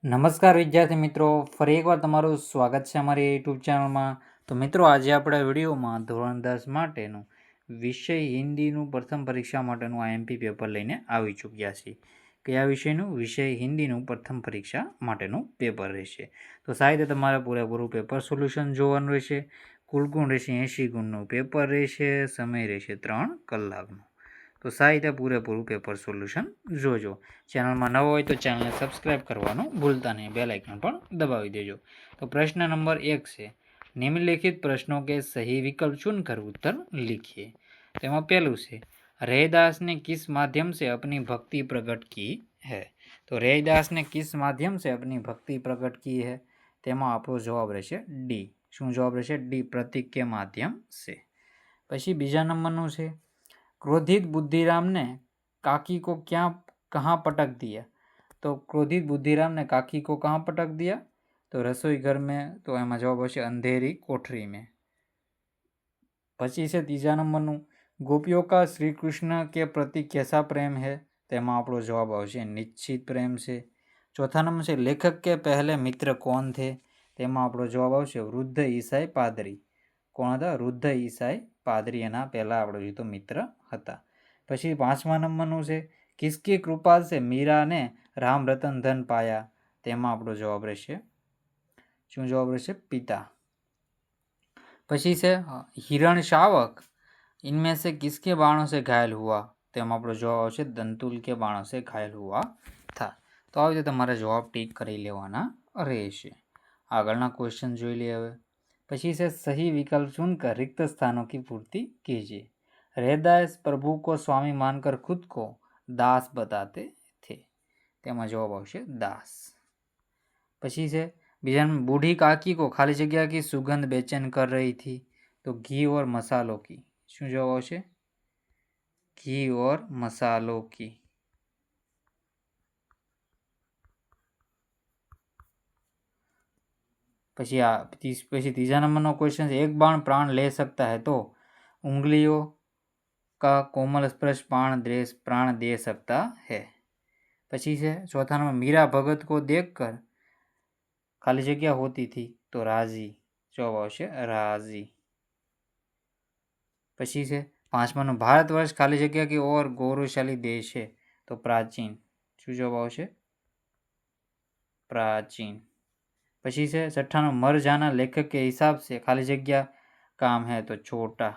નમસ્કાર વિદ્યાર્થી મિત્રો, ફરી એકવાર તમારું સ્વાગત છે અમારી યુટ્યુબ ચેનલમાં. તો મિત્રો, આજે આપણે વિડીયોમાં ધોરણ 10 માટેનું વિષય હિન્દીનું પ્રથમ પરીક્ષા માટેનું આઈએમપી પેપર લઈને આવી ચૂક્યા છીએ. કયા વિષયનું? વિષય હિન્દીનું પ્રથમ પરીક્ષા માટેનું પેપર રહેશે. તો સાહિત્ય તમારે પૂરેપૂરું પેપર સોલ્યુશન જોવાનું રહેશે. કુલ ગુણ રહેશે 80 ગુણનું પેપર રહેશે. સમય રહેશે 3 કલાકનો. તો સાહિત્ય પૂરેપૂરું પેપર સોલ્યુશન જોજો. ચેનલમાં નવો હોય તો ચેનલને સબસ્ક્રાઈબ કરવાનું ભૂલતા નહીં, બેલ આઇકન પણ દબાવી દેજો. તો પ્રશ્ન નંબર 1 છે, निम्नलिखित प्रश्नों के सही विकल्प चुनकर उत्तर लिखिए. તેમાં પહેલું છે, रैदास ने किस माध्यम से अपनी भक्ति प्रकट की है? तो रैदास ने किस माध्यम से अपनी भक्ति प्रकट की है? તેમાં આપણો જવાબ રહેશે ડી. શું જવાબ રહેશે? ડી, प्रतीक के माध्यम से. પછી બીજા નંબરનું છે, क्रोधित बुद्धिराम ने काकी को कहाँ पटक दिया? तो क्रोधित बुद्धिराम ने काकी को कहाँ पटक दिया? तो रसोई घर में. तो एम जवाब हशे अंधेरी कोठरी में. पछी से तीजा नंबरનું, गोपियों का श्री कृष्ण के प्रति कैसा प्रेम है? તેમાં આપણો જવાબ આવશે નિશ્ચિત પ્રેમ છે. ચોથા નંબર છે, લેખક के पहले मित्र कौन थे? તેમાં આપણો જવાબ આવશે વૃદ્ધ ઈસાઈ પાદરી. કોણ હતા? વૃદ્ધ ઈસાઈ પાદરી એના પહેલા આપણો જીતો મિત્ર હતા. પછી 5મા નંબરનું છે, કિસકી કૃપા સે મીરા ને રામ રતન ધન પાયા? તેમાં આપણો જવાબ રહેશે, શું જવાબ રહેશે? પિતા. પછી છે, हिरण शावक इनमें से किसके बाणों से घायल हुआ? તેમાં આપણો જવાબ આવશે દંતુલ કે બાણો સે ઘાયલ હુઆ થા. તો આવી રીતે તમારે જવાબ ટીક કરી લેવાના રહેશે. આગળના ક્વેશ્ચન જોઈ લઈએ હવે. પછી છે, સही विकल्प चुनकर रिक्त स्थानों की पूर्ति कीजिए. रैदास प्रभु को स्वामी मानकर खुद को दास बताते थे. તેમાં જવાબ આવશે દાસ. પછી છે, બીજા बूढ़ी काकी को खाली जगह की सुगंध बेचैन कर रही थी. तो घी और मसालों की. શું જવાબ આવશે? घी और मसालों की. પછી तीसरा नंबर નો क्वेश्चन है, एक बाण प्राण ले सकता है तो उंगलियों का कोमल स्पर्श प्राण दे सकता है. પછી છે, ચોથા નંબર, मीरा भगत को देखकर खाली जगह होती थी तो राजी. जवाब આવશે राजी. પછી છે, 5માનું, भारतवर्ष खाली जगह की और गौरवशाली देश है तो प्राचीन. શું જવાબ આવશે? प्राचीन. પછી છે, 6ઠ્ઠાનું, मर जाना लेखक के हिसाब से खाली जगह काम है तो छोटा.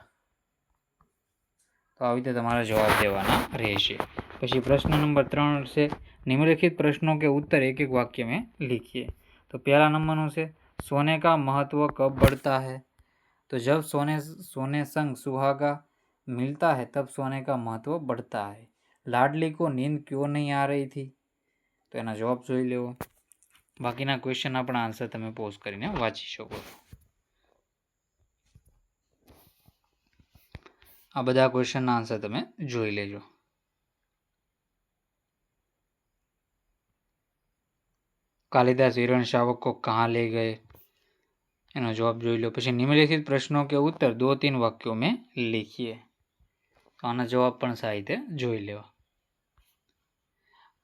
तो આવી રીતે તમારે જવાબ દેવાના રહેશે. પછી પ્રશ્ન નંબર 3 છે, निम्नलिखित प्रश्नों के उत्तर एक एक वाक्य में लिखिए. तो पहला नंबरનું છે, सोने का महत्व कब बढ़ता है? तो जब सोने संग सुहागा मिलता है तब सोने का महत्व बढ़ता है. लाडली को नींद क्यों नहीं आ रही थी? तो એના જવાબ જોઈ લેવો. બાકીના ક્વેશ્ચન આપણા આન્સર તમે પોઝ કરીને વાંચી શકો છો. આ બધા ક્વેશ્ચનના આન્સર તમે જોઈ લેજો. कालिदास हिरण शावक को कहाँ ले गए? એનો જવાબ જોઈ લો. પછી निम्नलिखित प्रश्नों के उत्तर 2-3 वाक्यों में लिखिए. તો આના જવાબ પણ સાહિત્ય જોઈ લેવા.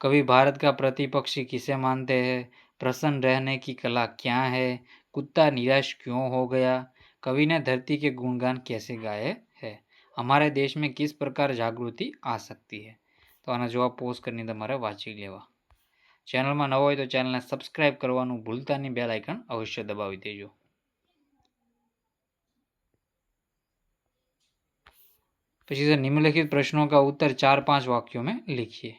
कवि भारत का प्रतिपक्षी किसे मानते हैं? प्रसन्न रहने की कला क्या है? कुत्ता निराश क्यों हो गया? कवि ने धरती के गुणगान कैसे गाए हैं? हमारे देश में किस प्रकार जागृति आ सकती है? તો આનો જવાબ પોઝ કરીને તમારે વાંચી લેવા. ચેનલમાં નવો હોય તો ચેનલને સબસ્ક્રાઇબ કરવાનું ભૂલતા નહીં, બેલ આઇકન અવશ્ય દબાવી દેજો. પછી से निम्नलिखित प्रश्नों का उत्तर 4-5 वाक्यों में लिखिए.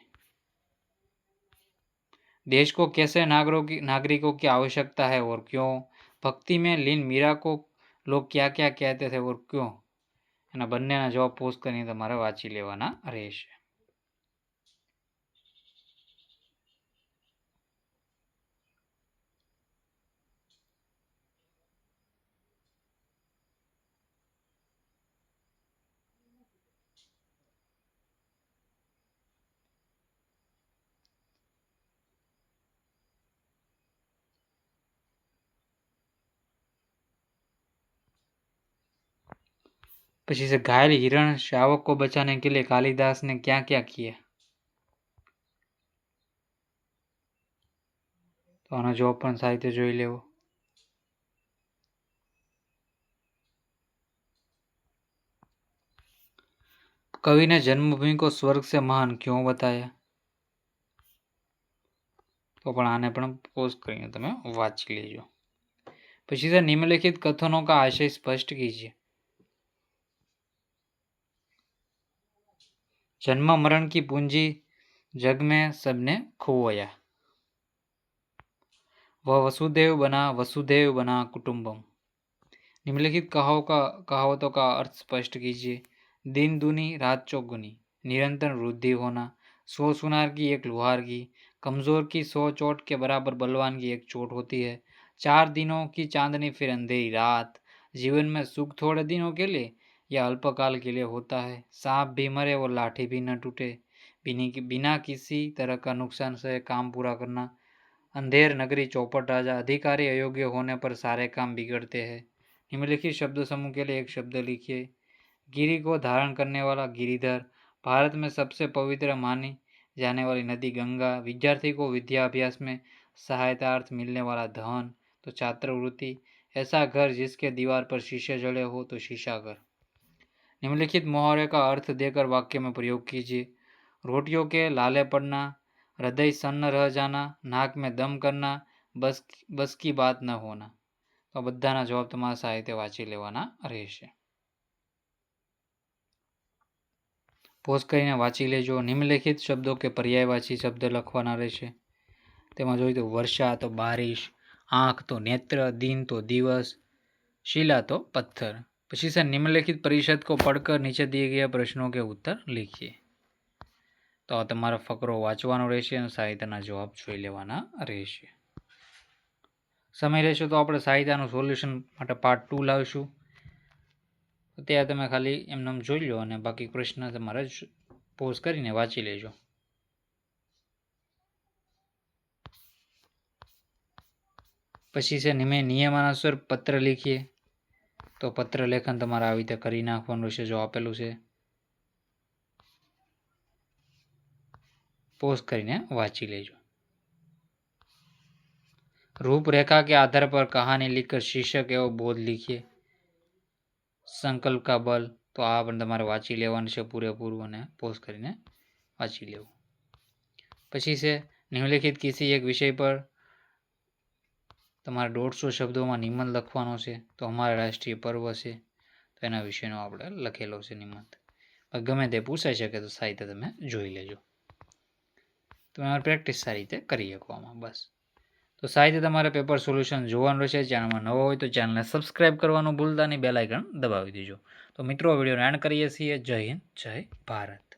देश को कैसे नागरिकों की आवश्यकता है और क्यों? भक्ति में लीन मीरा को लोग क्या क्या कहते थे और क्यों? એના બંનેના જવાબ પોસ્ટ કરીને તમારે વાંચી લેવાના રહેશે. પછી से घायल हिरण शावक को बचाने के लिए कालिदास ने क्या क्या किया? तो તો આનો જવાબ પણ સાહિત્ય જોઈ લેવો. कवि ने जन्मभूमि को स्वर्ग से महान क्यों बताया? तो पण आने पण पोज करीने तमे वांची लेजो. પછી से निम्नलिखित कथनों का आशय स्पष्ट कीजिए. जन्म मरण की पूंजी जग में सबने खोया, वह वसुदेव बना कुटुंबम. निम्नलिखित कहावतों का अर्थ स्पष्ट कीजिए. दिन दूनी रात चौगुनी, निरंतर वृद्धि होना, 100 सुनार की एक लुहार की, कमजोर की 100 चोट के बराबर बलवान की एक चोट होती है, 4 दिनों की चांदनी फिर अंधेरी रात, जीवन में सुख थोड़े दिनों के लिए या अल्पकाल के लिए होता है, सांप भी मरे और लाठी भी न टूटे, बिना किसी तरह का नुकसान से काम पूरा करना, अंधेर नगरी चौपट राजा, अधिकारी अयोग्य होने पर सारे काम बिगड़ते हैं. निम्नलिखित शब्द समूह के लिए एक शब्द लिखिए. गिरी को धारण करने वाला गिरिधर, भारत में सबसे पवित्र मानी जाने वाली नदी गंगा, विद्यार्थी को विद्याभ्यास में सहायतार्थ मिलने वाला धन तो छात्रवृत्ति, ऐसा घर जिसके दीवार पर शीशे जड़े हो तो शीशा घर. निम्नलिखित मुहावरे का अर्थ देकर वाक्य में प्रयोग कीजिए. रोटियों के लाले पड़ना, हृदय सन्न रह जाना, नाक में दम करना, बस की बात न होना. तो बधाना जवाब तमारा साहित्य वांची लेवाना रहेशे. પોઝ કરીને વાંચી લેજો. નિમ્નલિખિત શબ્દો કે પર્યાયવાચી શબ્દ લખવાના રહેશે. તેમાં જોઈએ તો વર્ષા તો બારિશ, આંખ તો નેત્ર, दिन तो दिवस, शिला तो पत्थर. પછી से निम्नलिखित परिषद को पढ़कर नीचे दिए गए प्रश्नों के उत्तर लिखिए. તો તમારો ફકરો વાંચવાનો રહેશે અને સાહિત્યના જવાબ જોઈ લેવાના રહેશે. સમય રહેશે તો આપણે સાહિત્યનું સોલ્યુશન માટે પાર્ટ 2 લાવીશું. ત્યાં તમે ખાલી એમને જોઈ લો અને બાકી પ્રશ્ન તમારે પોઝ કરીને વાંચી લેજો. પછી છે નિયમાનુસાર પત્ર લીખીએ. તો પત્ર લેખન તમારે આવી રીતે કરી નાખવાનું છે જો આપેલું છે. પોઝ કરીને વાંચી લેજો. रूपरेखा के आधार पर कहानी लिखकर शीर्षक एवं बोध लिखिए. संकल्प का बल तो आ पण तमारे वांची लेवानुं छे पूरेपूरुं अने पोज करीने वांची लेवुं. पछी छे निम्नलिखित किसी एक विषय पर तमारे 150 शब्दों में निबंध लखवानो छे. तो अमारा राष्ट्रीय पर्व छे तो एना विषयनो आपणे लखेलो छे निबंध. गमे ते पूछाई शके तो साहित्य तमे जोई लेजो. तमे प्रेक्टिस सारी रीते करी शको आमां. बस तो साहित्य तमारे पेपर सोल्यूशन जोवानुं रहेशे. चेनल में नवा होय तो चेनल ने सब्सक्राइब करवानुं भूलता नहीं, बेल आइकन दबावी देजो. तो मित्रों वीडियो एंड करीए छीए. जय हिंद, जय भारत.